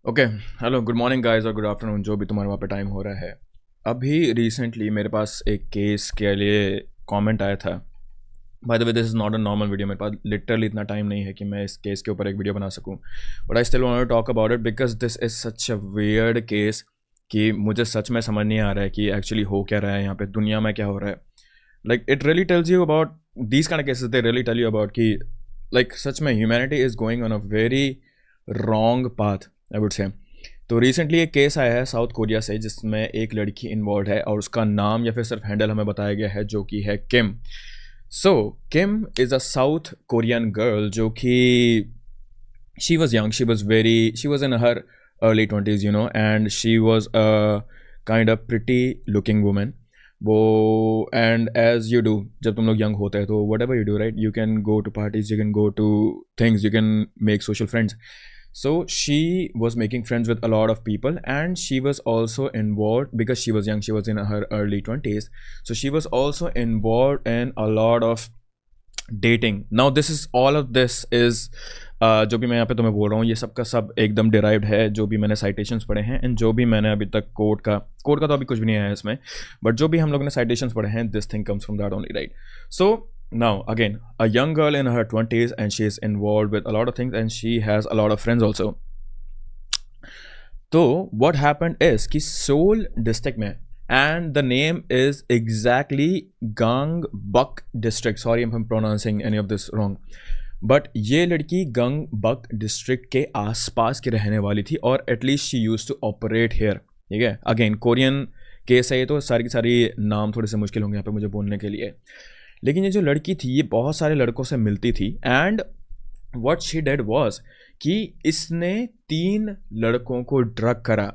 Okay. Hello, good morning guys और good afternoon, जो भी तुम्हारे वहाँ पे टाइम हो रहा है। अभी रिसेंटली मेरे पास एक केस के लिए कमेंट आया था। By the way, this is not a normal video. मेरे पास लिटरली इतना टाइम नहीं है कि मैं इस केस के ऊपर एक वीडियो बना सकूं, but I still want to talk about it because this is such a weird case कि मुझे सच में समझ नहीं आ रहा है कि एक्चुअली हो क्या रहा है यहाँ पे, दुनिया में क्या हो रहा है। Like it really tells you about these kind of cases, they really tell you about कि लाइक सच में humanity is going on a very wrong path, I would say. तो रिसेंटली एक केस आया है साउथ कोरिया से जिसमें एक लड़की इन्वॉल्व है और उसका नाम या फिर सिर्फ हैंडल हमें बताया गया है जो कि है Kim. So Kim is a South Korean girl जो कि she was young, she was in her early 20s, and she was a kind of pretty looking women. वो एंड एज यू डू, जब तुम लोग यंग होते हैं तो whatever you do right, you can go to parties, you can go to things, you can make social friends. So she was making friends with a lot of people, and she was also involved because she was young, she was in her early 20s. So she was also involved in a lot of dating. Now this is all of this is जो भी मैं यहाँ पे तुम्हें बोल रहा हूँ ये सब का सब एकदम डिराइव्ड है, जो भी मैंने साइटेशंस पढ़े हैं एंड जो भी मैंने अभी तक कोर्ट का तो अभी कुछ भी नहीं आया है इसमें, बट जो भी हम लोगों ने साइटेशंस पढ़े हैं, this thing comes from that only, right? So now again, a young girl in her 20s and she is involved with a lot of things and she has a lot of friends also. तो what happened is कि soul district में, and the name is exactly Gangbuk district, sorry if I'm pronouncing any of this wrong, but ये लड़की गंगबक district के आसपास की रहने वाली थी और at least she use to operate here, ठीक है। अगेन कोरियन केस है ये, तो सारी की सारी नाम थोड़े से मुश्किल होंगे यहाँ पे मुझे बोलने के लिए। लेकिन ये जो लड़की थी ये बहुत सारे लड़कों से मिलती थी, and what she did was कि इसने 3 लड़कों को ड्रग करा।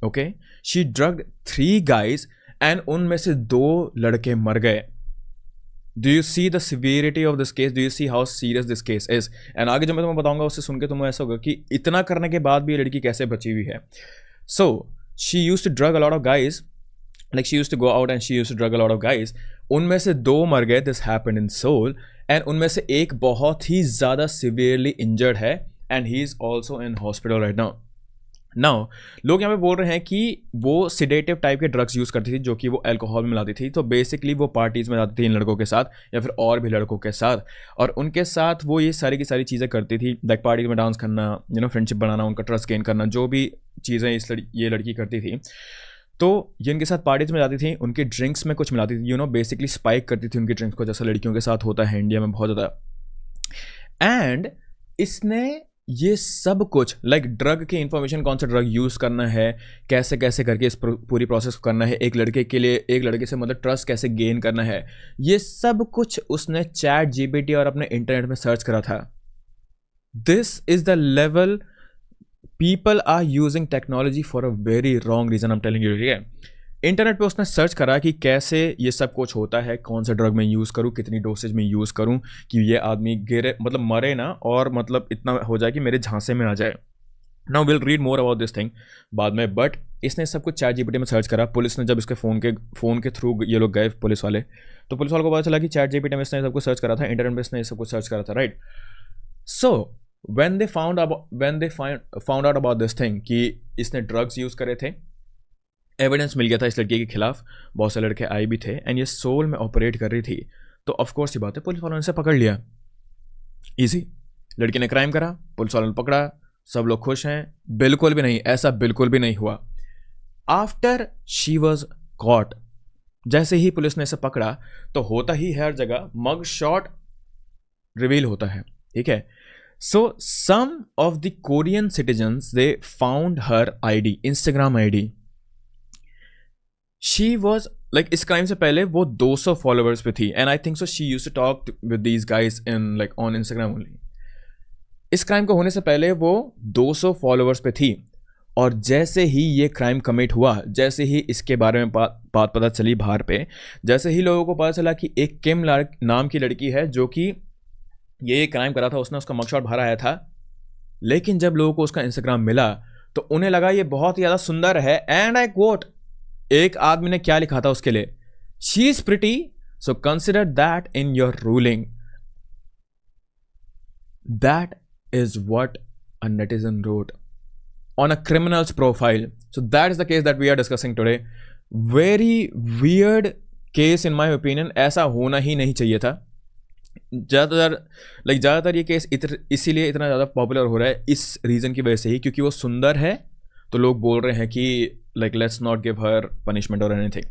Okay, she drugged 3 guys and उनमें से 2 लड़के मर गए। Do you see the severity of this case, do you see how serious this case is? And आगे जो मैं तुम्हें बताऊंगा उससे सुन के तुम्हें ऐसा होगा कि इतना करने के बाद भी ये लड़की कैसे बची हुई है। So she use to drug a lot of guys, like she use to go out and she use to drug a lot of guys. उनमें से 2 मर गए, this happened in Seoul, and उनमें से एक बहुत ही ज़्यादा सिवियरली इंजर्ड है and he is also in hospital right now लोग यहाँ पे बोल रहे हैं कि वो सिडेटिव टाइप के ड्रग्स यूज़ करती थी जो कि वो अल्कोहल में मिलाती थी। तो बेसिकली वो पार्टीज़ में जाती थी इन लड़कों के साथ या फिर और भी लड़कों के साथ, और उनके साथ वो ये सारी की सारी चीज़ें करती थी, लाइक पार्टीज में डांस करना, फ्रेंडशिप बनाना, उनका ट्रस्ट गेन करना, जो भी चीज़ें ये लड़की करती थी। तो ये उनके साथ पार्टीज में जाती थी, उनकी ड्रिंक्स में कुछ मिलाती थी, बेसिकली स्पाइक करती थी उनकी ड्रिंक्स को, जैसा लड़कियों के साथ होता है इंडिया में बहुत ज़्यादा। एंड इसने ये सब कुछ लाइक ड्रग की इंफॉर्मेशन, कौन सा ड्रग यूज़ करना है, कैसे कैसे करके इस पूरी प्रोसेस को करना है, एक लड़के के लिए एक लड़के से मतलब ट्रस्ट कैसे गेन करना है, ये सब कुछ उसने चैट जीपीटी और अपने इंटरनेट में सर्च करा था। This is the level people are using technology for a very wrong reason, I am telling you, ठीक है। इंटरनेट पे उसने सर्च करा कि कैसे ये सब कुछ होता है, कौन सा ड्रग मैं यूज़ करूँ, कितनी डोसेज में यूज़ करूँ कि ये आदमी गिरे मतलब मरे ना, और मतलब इतना हो जाए कि मेरे झांसे में आ जाए। Now will read more about this thing बाद में, बट इसने सब कुछ चैट जीपीटी में सर्च करा। पुलिस ने जब इसके फ़ोन के थ्रू ये लोग गए पुलिस वाले, तो पुलिस वालों को पता चला कि चैट जीपीटी में इसने सब कुछ सर्च करा था, इंटरनेट पे इसने सब कुछ सर्च करा था, right? So when they found out about this thing कि इसने ड्रग्स यूज़ करे थे, एविडेंस मिल गया था इस लड़की के खिलाफ, बहुत से लड़के आए भी थे, एंड ये सोल में ऑपरेट कर रही थी, तो ऑफकोर्स ये बात है पुलिस वालों ने इसे पकड़ लिया। इजी, लड़की ने क्राइम करा, पुलिस वालों ने पकड़ा, सब लोग खुश हैं? बिल्कुल भी नहीं, ऐसा बिल्कुल भी नहीं हुआ। आफ्टर शी वॉज कॉट, जैसे ही पुलिस ने इसे पकड़ा तो होता ही हर जगह मग शॉट रिवील होता है, ठीक है। So some of the Korean citizens, they found her ID, Instagram ID. She was like इस क्राइम से पहले वो 200 फॉलोअर्स पे थी, and I think so she used to talk with these guys in like on Instagram only. इस crime को होने से पहले वो 200 फॉलोअर्स पे थी, और जैसे ही ये क्राइम कमिट हुआ, जैसे ही इसके बारे में बात पता चली बाहर पे, जैसे ही लोगों को पता चला कि एक किम नाम की लड़की है जो कि ये क्राइम करा था, उसने उसका मगशॉट बाहर आया था, लेकिन जब लोगों को उसका इंस्टाग्राम मिला तो उन्हें लगा ये बहुत ही ज़्यादा सुंदर है, एंड आई कोट, एक आदमी ने क्या लिखा था उसके लिए, she is pretty so consider that in your ruling. That is what a netizen wrote on a criminal's profile. So that is the case that we are discussing today. Very weird case in my opinion. ऐसा होना ही नहीं चाहिए था. ज़्यादातर ये case इसीलिए इतना ज़्यादा पॉपुलर हो रहा है इस रीज़न की वजह से ही, क्योंकि वो सुंदर है तो लोग बोल रहे हैं कि like let's not give her punishment और anything.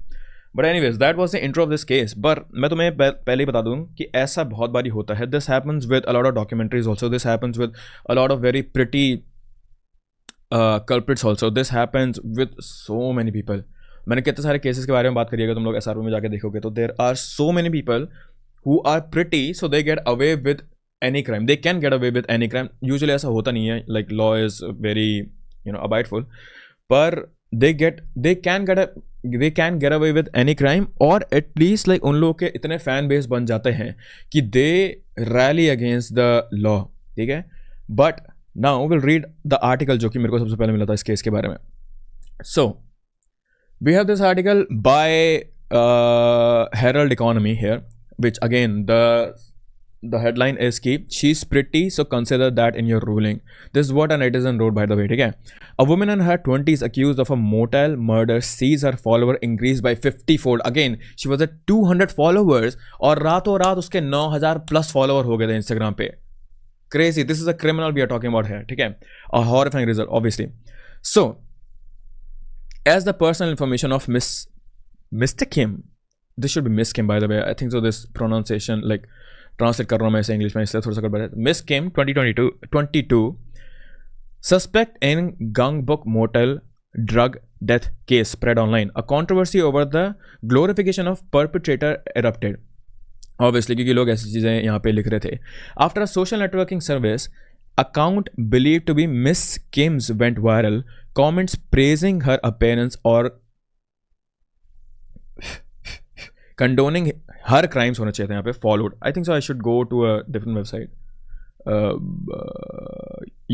But anyways that was the intro of this case. पर मैं तुम्हें पहले ही बता दूं कि ऐसा बहुत बारी होता है. This happens with a lot of documentaries also. This happens with a lot of very pretty culprits also. This happens with so many people. मैंने कितने सारे केसेस के बारे में बात करी. अगर तुम लोग SRO में जाके देखोगे तो there are so many people who are pretty so they get away with any crime. They can get away with any crime. Usually ऐसा होता नहीं है. Like law is very abideful. पर they can get away with any crime, or at least like उन लोगों के इतने fan base बन जाते हैं कि they rally against the law. ठीक है. But now we'll read the article जो कि मेरे को सबसे पहले मिला था इस केस के बारे में. So we have this article by Herald Economy here, which again the headline is कि she's pretty so consider that in your ruling. This is what a netizen wrote, by the way. ठीक है. A woman in her 20s accused of a motel murder sees her follower increase by 50-fold. Again she was at 200 followers और रातों रात उसके 9,000 plus follower हो गए थे Instagram पे. Crazy. This is a criminal we are talking about here. ठीक है. A horrifying result, obviously. So, as the personal information of Mr. Kim, this should be Miss Kim, by the way. I think so. This pronunciation, like, translate कर रहा हूँ मैं इसे English में, इसलिए थोड़ा सा गड़बड़ है. Miss Kim, 22, suspect in Gangbuk motel drug death case spread online. A controversy over the glorification of perpetrator erupted. Obviously, क्योंकि लोग ऐसी चीज़ें यहाँ पे लिख रहे थे. After a social networking service account believed to be Miss Kim's went viral, comments praising her appearance or condoning her crimes होना चाहिए था यहाँ पे followed. I think so. I should go to a different website.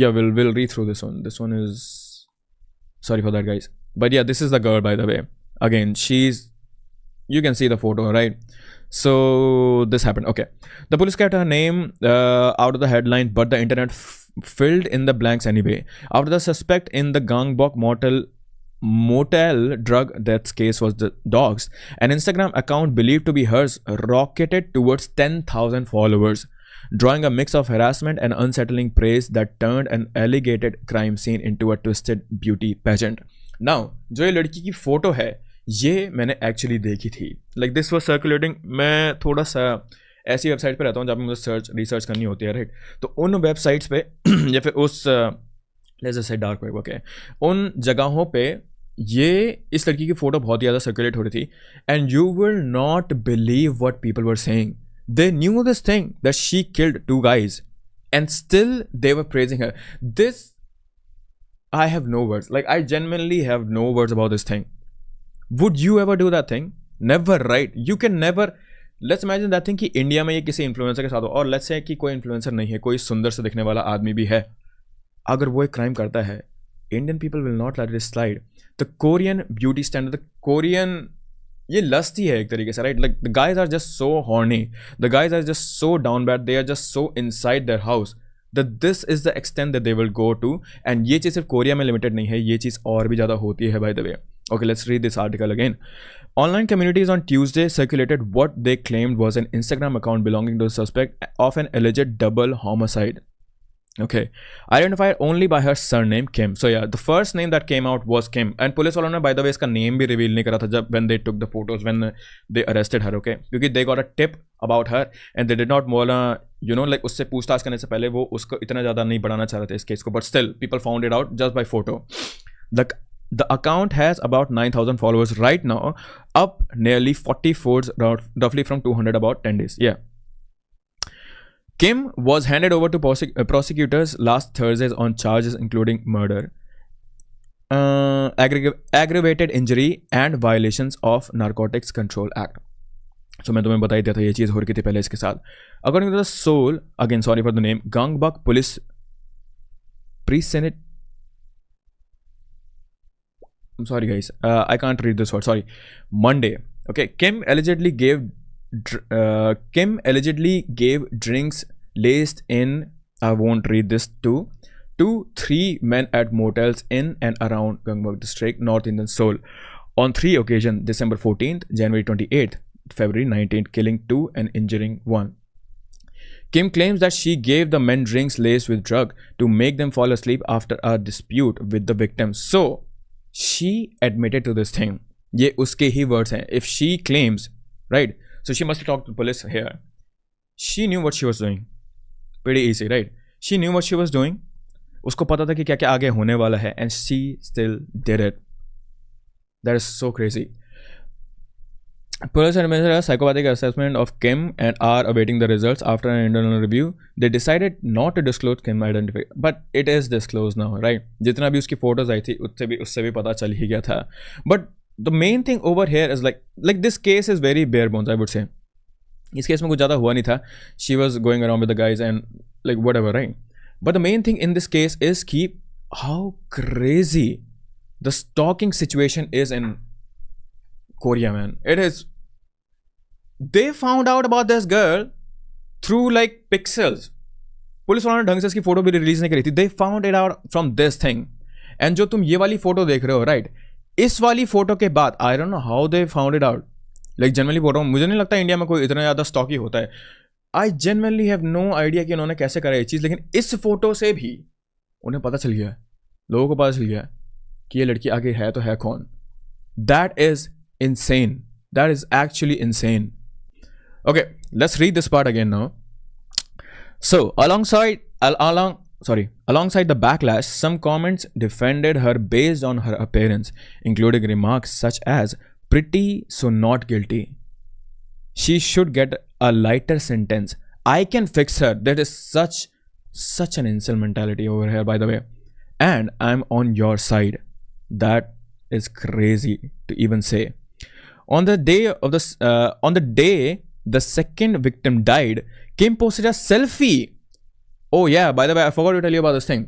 Yeah, we'll read through this one. This one is, sorry for that, guys. But yeah, this is the girl, by the way. Again, you can see the photo, right? So this happened. Okay, the police kept her name out of the headline, but the internet filled in the blanks anyway. After the suspect in the Gangbuk motel drug death case was the dogs, an Instagram account believed to be hers rocketed towards 10,000 followers, drawing a mix of harassment and unsettling praise that turned an alleged crime scene into a twisted beauty pageant. Now, जो ये लड़की की photo है ये मैंने actually देखी थी. Like this was circulating. मैं थोड़ा सा ऐसी वेबसाइट पे रहता हूँ जहाँ पे मुझे रिसर्च करनी होती है, राइट. तो उन वेबसाइट्स पे या फिर उस जैसे से डार्क वेब, ओके, उन जगहों पे ये इस लड़की की फ़ोटो बहुत ही ज़्यादा सर्कुलेट हो रही थी. And you will not believe what people were saying. They knew this thing that she killed 2 guys and still they were praising her. This, I have no words. Like, I genuinely have no words about this thing. Would you ever do that thing? Never, right? You can never. Let's imagine that thing कि India में ये किसी influencer के साथ हो, और let's say कि कोई इन्फ्लुएंसर नहीं है, कोई सुंदर से दिखने वाला आदमी भी है, अगर वो एक क्राइम करता है, Indian people will not let it slide. The Korean beauty standard, the Korean, ये लस्ट ही है एक तरीके से, right. Like the guys are just so horny, the guys are just so down bad, they are just so inside their house that this is the extent that they will go to. And ये चीज़ सिर्फ Korea में limited नहीं है, ये चीज़ और भी ज़्यादा होती है, by the way. Okay, let's read this article again. Online communities on Tuesday circulated what they claimed was an Instagram account belonging to the suspect of an alleged double homicide. Okay, identified only by her surname Kim. So yeah, the first name that came out was Kim. And police वालों ने by the way इसका name भी reveal नहीं करा था जब when they took the photos, when they arrested her. Okay, क्योंकि they got a tip about her and they did not wanna, like उससे पूछताछ करने से पहले वो उसको इतना ज़्यादा नहीं बढ़ाना चाह रहे थे इस केस को. But still, people found it out just by photo. The account has about 9,000 followers right now, up nearly 40 folds, roughly from 200 about 10 days. Yeah. Kim was handed over to prosecutors last Thursday on charges including murder, aggravated injury and violations of Narcotics Control Act. So मैं तुम्हें बता ही दिया था ये चीज़ हो रही थी पहले इसके साथ. According to the Seoul, again sorry for the name, Gangbuk Police Precinct. I'm sorry guys, I can't read this word. Sorry. Monday. Okay, Kim allegedly gave drinks laced in, I won't read this too, to 3 men at motels in and around Gangbuk district, North Indian Seoul, on 3 occasions: December 14th, January 28th, February 19th, killing 2 and injuring 1. Kim claims that she gave the men drinks laced with drug to make them fall asleep after a dispute with the victims. So, she admitted to this thing. ये उसके ही words हैं. If she claims, right? So she must have talked to police here. She knew what she was doing. Pretty easy, right? She knew what she was doing. उसको पता था कि क्या क्या आगे होने वाला है, and she still did it. That is so crazy. Police administered a psychopathic assessment of Kim and are awaiting the results after an internal review. They decided not to disclose Kim identity, but it is disclosed now, right? जितना भी उसकी photos आई थी उससे भी पता चल ही गया था. But the main thing over here is like this case is very bare bones, I would say. इस केस में कुछ ज़्यादा हुआ नहीं था. She was going around with the guys and like whatever, right? But the main thing in this case is how crazy the stalking situation is in Korea, man. It is. They found out about this girl through like pixels. Police वालों ने ढंग से इसकी photo भी release नहीं करी थी. They found it out from this thing. And जो तुम ये वाली फोटो देख रहे हो, right? इस वाली फोटो के बाद I don't know how they found it out. Like generally photo मुझे नहीं लगता इंडिया में कोई इतना ज़्यादा स्टॉकी होता है. I genuinely have no idea कि उन्होंने कैसे करा ये चीज़, लेकिन इस फोटो से भी उन्हें पता चल गया, लोगों को पता चल गया कि ये लड़की आगे है तो है कौन. That is insane. That is actually insane. Okay, let's read this part again now. So, alongside the backlash, some comments defended her based on her appearance, including remarks such as "pretty, so not guilty." She should get a lighter sentence. I can fix her. That is such an incel mentality over here, by the way. And I'm on your side. That is crazy to even say. On the day the second victim died, Kim posted a selfie. Oh yeah, by the way, I forgot to tell you about this thing.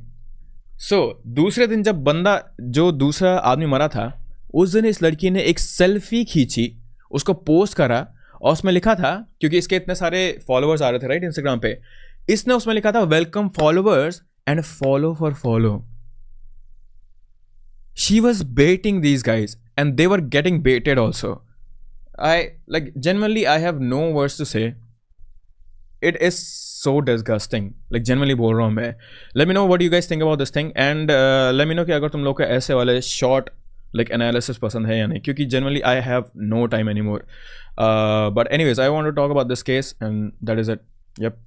So, दूसरे दिन जब बंदा जो दूसरा आदमी मरा था, उस दिन इस लड़की ने एक सेल्फी खींची, उसको पोस्ट करा और उसमें लिखा था, क्योंकि इसके इतने सारे फॉलोअर्स आ रहे थे राइट इंस्टाग्राम पे, इसने उसमें लिखा था welcome followers and follow for follow. She was baiting these guys and they were getting baited also. Genuinely I have no words to say. It is so disgusting. Genuinely बोल रहा हूँ मैं. Let me know what you guys think about this thing and let me know कि अगर तुम लोग को ऐसे वाले short analysis पसंद है या नहीं, क्योंकि generally I have no time anymore. But anyways, I want to talk about this case and that is it. Yep.